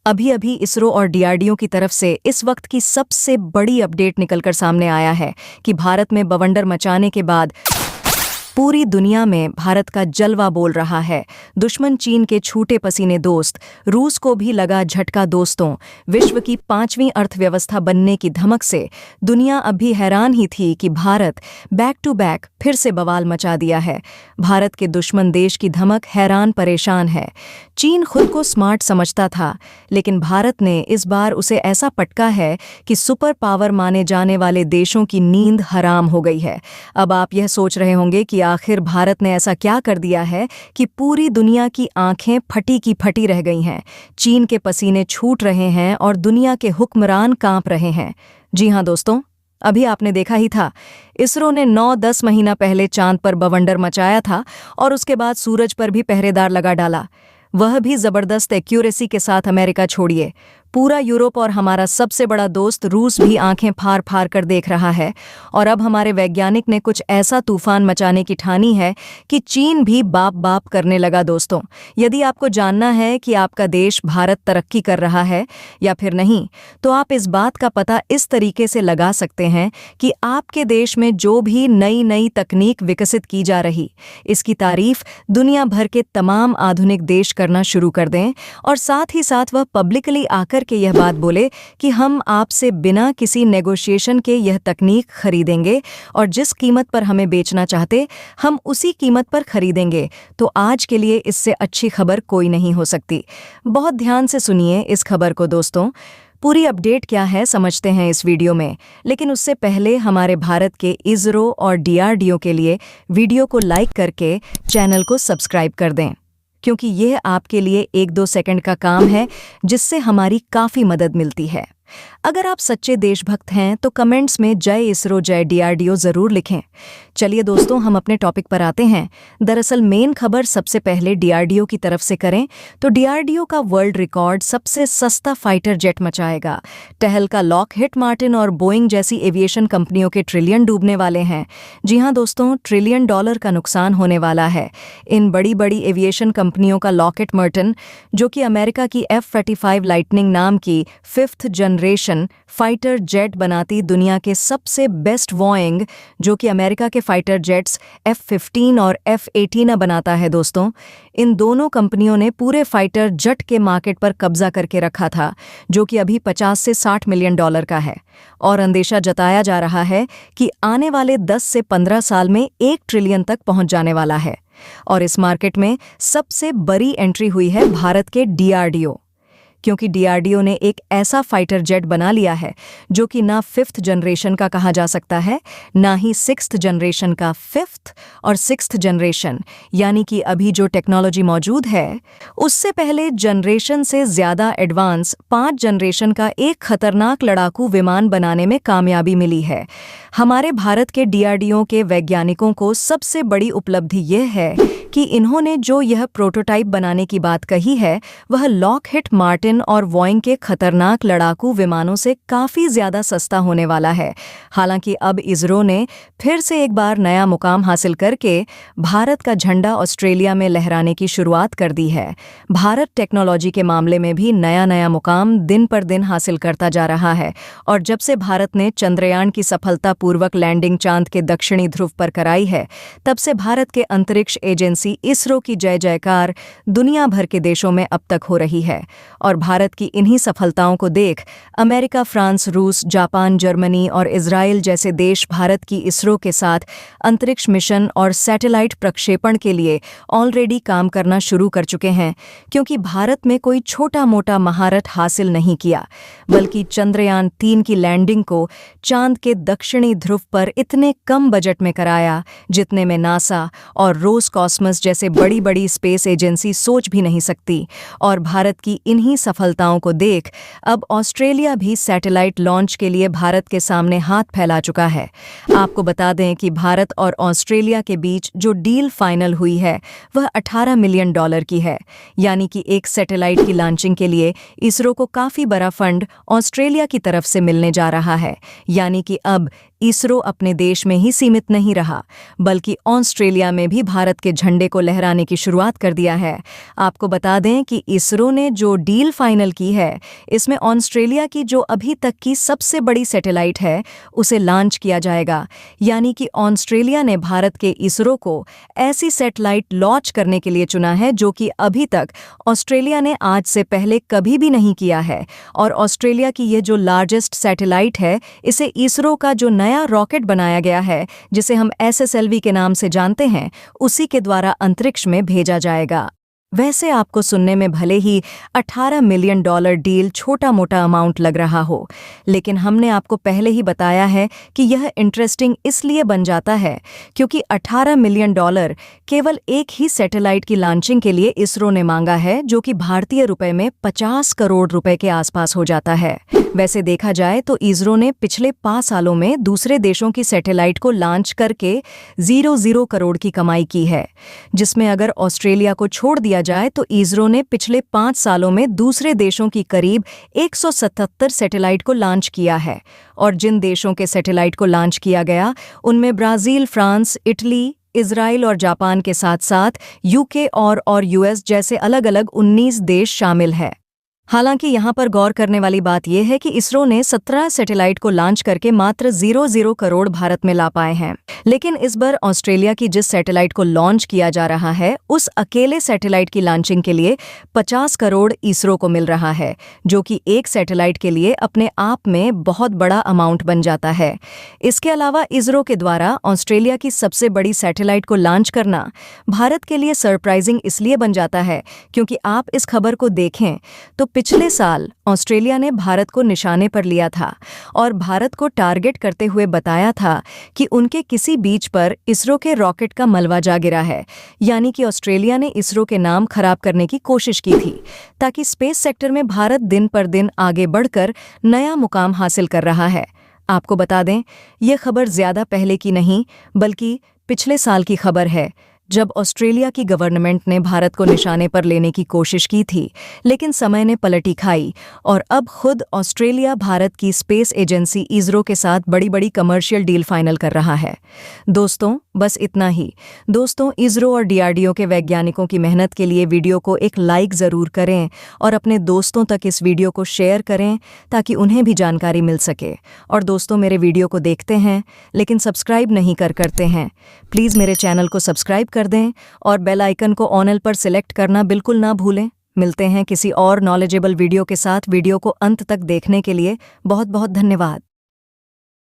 अभी अभी इसरो और डीआरडीओ की तरफ से इस वक्त की सबसे बड़ी अपडेट निकलकर सामने आया है कि भारत में बवंडर मचाने के बाद पूरी दुनिया में भारत का जलवा बोल रहा है। दुश्मन चीन के छूटे पसीने दोस्त रूस को भी लगा झटका दोस्तों। विश्व की 5वीं अर्थव्यवस्था बनने की धमक से दुनिया अब भी हैरान ही थी कि भारत बैक टू बैक फिर से बवाल मचा दिया है। भारत के दुश्मन देश की धमक हैरान परेशान है। चीन खुद को स्मार्ट समझता था, लेकिन भारत ने इस बार उसे ऐसा पटका है कि सुपर पावर माने जाने वाले देशों की नींद हराम हो गई है। अब आप यह सोच रहे होंगे कि आखिर भारत ने ऐसा क्या कर दिया है कि पूरी दुनिया की आंखें फटी की फटी रह गई हैं। चीन के पसीने छूट रहे हैं और दुनिया के हुक्मरान कांप रहे हैं। जी हां दोस्तों, अभी आपने देखा ही था, इसरो ने 9-10 महीना पहले चांद पर बवंडर मचाया था और उसके बाद सूरज पर भी पहरेदार लगा डाला, वह भी जबरदस्त एक्यूरेसी के साथ। अमेरिका छोड़िए, पूरा यूरोप और हमारा सबसे बड़ा दोस्त रूस भी आंखें फाड़ फाड़ कर देख रहा है। और अब हमारे वैज्ञानिक ने कुछ ऐसा तूफान मचाने की ठानी है कि चीन भी बाप बाप करने लगा। दोस्तों, यदि आपको जानना है कि आपका देश भारत तरक्की कर रहा है या फिर नहीं, तो आप इस बात का पता इस तरीके से लगा सकते हैं कि आपके देश में जो भी नई नई तकनीक विकसित की जा रही, इसकी तारीफ दुनिया भर के तमाम आधुनिक देश करना शुरू कर दें और साथ ही साथ वह पब्लिकली आकर के यह बात बोले कि हम आपसे बिना किसी नेगोशिएशन के यह तकनीक खरीदेंगे और जिस कीमत पर हमें बेचना चाहते हम उसी कीमत पर खरीदेंगे। तो आज के लिए इससे अच्छी खबर कोई नहीं हो सकती। बहुत ध्यान से सुनिए इस खबर को दोस्तों। पूरी अपडेट क्या है समझते हैं इस वीडियो में, लेकिन उससे पहले हमारे भारत के इसरो और डीआरडीओ के लिए वीडियो को लाइक करके चैनल को सब्सक्राइब कर दें, क्योंकि यह आपके लिए 1-2 सेकंड का काम है जिससे हमारी काफ़ी मदद मिलती है। अगर आप सच्चे देशभक्त हैं तो कमेंट्स में जय इसरो जय डीआरडीओ ज़रूर लिखें। चलिए दोस्तों, हम अपने टॉपिक पर आते हैं। दरअसल मेन खबर सबसे पहले डीआरडीओ की तरफ से करें तो डीआरडीओ का वर्ल्ड रिकॉर्ड सबसे सस्ता फाइटर जेट मचाएगा। टहल का लॉकहीड मार्टिन और बोइंग जैसी एविएशन कंपनियों के ट्रिलियन डूबने वाले हैं। जी हाँ दोस्तों, ट्रिलियन डॉलर का नुकसान होने वाला है। इन बड़ी बड़ी एविएशन कंपनियों का लॉकहीड मार्टिन, जो कि अमेरिका की F-35 लाइटनिंग नाम की 5th जनरेशन फाइटर जेट बनाती दुनिया के सबसे बेस्ट बोइंग, जो कि अमेरिका के फाइटर जेट्स F-15 और F-18 बनाता है दोस्तों। इन दोनों कंपनियों ने पूरे फाइटर जेट के मार्केट पर कब्जा करके रखा था, जो कि अभी 50 से 60 मिलियन डॉलर का है। और अंदेशा जताया जा रहा है कि आने वाले 10 से 15 साल में 1 ट्रिलियन तक पहुंच जाने वाला है। और इस मार्केट में सबसे बड़ी एंट्री हुई है भारत के डीआरडीओ, क्योंकि डीआरडीओ ने एक ऐसा फाइटर जेट बना लिया है जो कि ना 5th जनरेशन का कहा जा सकता है, ना ही 6th जनरेशन का। 5th और 6th जनरेशन यानी कि अभी जो टेक्नोलॉजी मौजूद है उससे पहले जनरेशन से ज़्यादा एडवांस 5 जनरेशन का एक खतरनाक लड़ाकू विमान बनाने में कामयाबी मिली है। हमारे भारत के डीआरडीओ के वैज्ञानिकों को सबसे बड़ी उपलब्धि यह है कि इन्होंने जो यह प्रोटोटाइप बनाने की बात कही है वह लॉकहीड मार्टिन और बोइंग के खतरनाक लड़ाकू विमानों से काफ़ी ज़्यादा सस्ता होने वाला है। हालांकि अब इसरो ने फिर से एक बार नया मुकाम हासिल करके भारत का झंडा ऑस्ट्रेलिया में लहराने की शुरुआत कर दी है। भारत टेक्नोलॉजी के मामले में भी नया नया मुकाम दिन पर दिन हासिल करता जा रहा है। और जब से भारत ने चंद्रयान की सफलतापूर्वक लैंडिंग चांद के दक्षिणी ध्रुव पर कराई है, तब से भारत के अंतरिक्ष एजेंसी इसरो की जय जयकार दुनिया भर के देशों में अब तक हो रही है। और भारत की इन्हीं सफलताओं को देख अमेरिका, फ्रांस, रूस, जापान, जर्मनी और इजराइल जैसे देश भारत की इसरो के साथ अंतरिक्ष मिशन और सैटेलाइट प्रक्षेपण के लिए ऑलरेडी काम करना शुरू कर चुके हैं, क्योंकि भारत में कोई छोटा मोटा महारत हासिल नहीं किया, बल्कि चंद्रयान 3 की लैंडिंग को चांद के दक्षिणी ध्रुव पर इतने कम बजट में कराया जितने में नासा और रोसकॉस्मस जैसे बड़ी बड़ी स्पेस एजेंसी सोच भी नहीं सकती। और भारत की इन्हीं सफलताओं को देख अब ऑस्ट्रेलिया भी सैटेलाइट लॉन्च के लिए भारत के सामने हाथ फैला चुका है। आपको बता दें कि भारत और ऑस्ट्रेलिया के बीच जो डील फाइनल हुई है वह 18 मिलियन डॉलर की है, यानी कि एक सैटेलाइट की लॉन्चिंग के लिए इसरो को काफ़ी बड़ा फंड ऑस्ट्रेलिया की तरफ से मिलने जा रहा है। यानी कि अब इसरो अपने देश में ही सीमित नहीं रहा, बल्कि ऑस्ट्रेलिया में भी भारत के झंडे को लहराने की शुरुआत कर दिया है। आपको बता दें कि इसरो ने जो डील फाइनल की है, इसमें ऑस्ट्रेलिया की जो अभी तक की सबसे बड़ी सैटेलाइट है, उसे लॉन्च किया जाएगा। यानी कि ऑस्ट्रेलिया ने भारत के इसरो को ऐसी सैटेलाइट लॉन्च करने के लिए चुना है जो कि अभी तक ऑस्ट्रेलिया ने आज से पहले कभी भी नहीं किया है। और ऑस्ट्रेलिया की ये जो लार्जेस्ट सैटेलाइट है, इसे इसरो का जो नया रॉकेट बनाया गया है, जिसे हम SSLV के नाम से जानते हैं, उसी के द्वारा अंतरिक्ष में भेजा जाएगा। वैसे आपको सुनने में भले ही $18 मिलियन डील छोटा मोटा अमाउंट लग रहा हो, लेकिन हमने आपको पहले ही बताया है कि यह इंटरेस्टिंग इसलिए बन जाता है क्योंकि $18 मिलियन केवल एक ही सैटेलाइट की लॉन्चिंग के लिए इसरो ने मांगा है, जो कि भारतीय रुपए में 50 करोड़ रुपए के आसपास हो जाता है। वैसे देखा जाए तो इसरो ने पिछले 5 सालों में दूसरे देशों की सैटेलाइट को लॉन्च करके 0 करोड़ की कमाई की है, जिसमें अगर ऑस्ट्रेलिया को छोड़ दिया जाए तो इसरो ने पिछले 5 सालों में दूसरे देशों की करीब 177 सैटेलाइट को लॉन्च किया है। और जिन देशों के सैटेलाइट को लॉन्च किया गया, उनमें ब्राजील, फ्रांस, इटली, इजराइल और जापान के साथ साथ UK और US जैसे अलग-अलग 19 देश शामिल हैं। हालांकि यहाँ पर गौर करने वाली बात यह है कि इसरो ने 17 सैटेलाइट को लॉन्च करके मात्र 0 करोड़ भारत में ला पाए हैं। लेकिन इस बार ऑस्ट्रेलिया की जिस सैटेलाइट को लॉन्च किया जा रहा है, उस अकेले सैटेलाइट की लॉन्चिंग के लिए 50 करोड़ इसरो को मिल रहा है, जो कि एक सैटेलाइट के लिए अपने आप में बहुत बड़ा अमाउंट बन जाता है। इसके अलावा इसरो के द्वारा ऑस्ट्रेलिया की सबसे बड़ी सैटेलाइट को लॉन्च करना भारत के लिए सरप्राइजिंग इसलिए बन जाता है क्योंकि आप इस खबर को देखें तो पिछले साल ऑस्ट्रेलिया ने भारत को निशाने पर लिया था और भारत को टारगेट करते हुए बताया था कि उनके किसी बीच पर इसरो के रॉकेट का मलबा जा गिरा है। यानी कि ऑस्ट्रेलिया ने इसरो के नाम खराब करने की कोशिश की थी, ताकि स्पेस सेक्टर में भारत दिन पर दिन आगे बढ़कर नया मुकाम हासिल कर रहा है। आपको बता दें, ये खबर ज़्यादा पहले की नहीं, बल्कि पिछले साल की खबर है, जब ऑस्ट्रेलिया की गवर्नमेंट ने भारत को निशाने पर लेने की कोशिश की थी, लेकिन समय ने पलटी खाई और अब खुद ऑस्ट्रेलिया भारत की स्पेस एजेंसी इसरो के साथ बड़ी-बड़ी कमर्शियल डील फाइनल कर रहा है। दोस्तों, बस इतना ही। दोस्तों, इसरो और DRDO के वैज्ञानिकों की मेहनत के लिए वीडियो को एक लाइक ज़रूर करें और अपने दोस्तों तक इस वीडियो को शेयर करें ताकि उन्हें भी जानकारी मिल सके। और दोस्तों, मेरे वीडियो को देखते हैं लेकिन सब्सक्राइब नहीं करते हैं, प्लीज़ मेरे चैनल को सब्सक्राइब कर दें और बेल आइकन को ऑल पर सिलेक्ट करना बिल्कुल ना भूलें। मिलते हैं किसी और नॉलेजेबल वीडियो के साथ। वीडियो को अंत तक देखने के लिए बहुत बहुत धन्यवाद।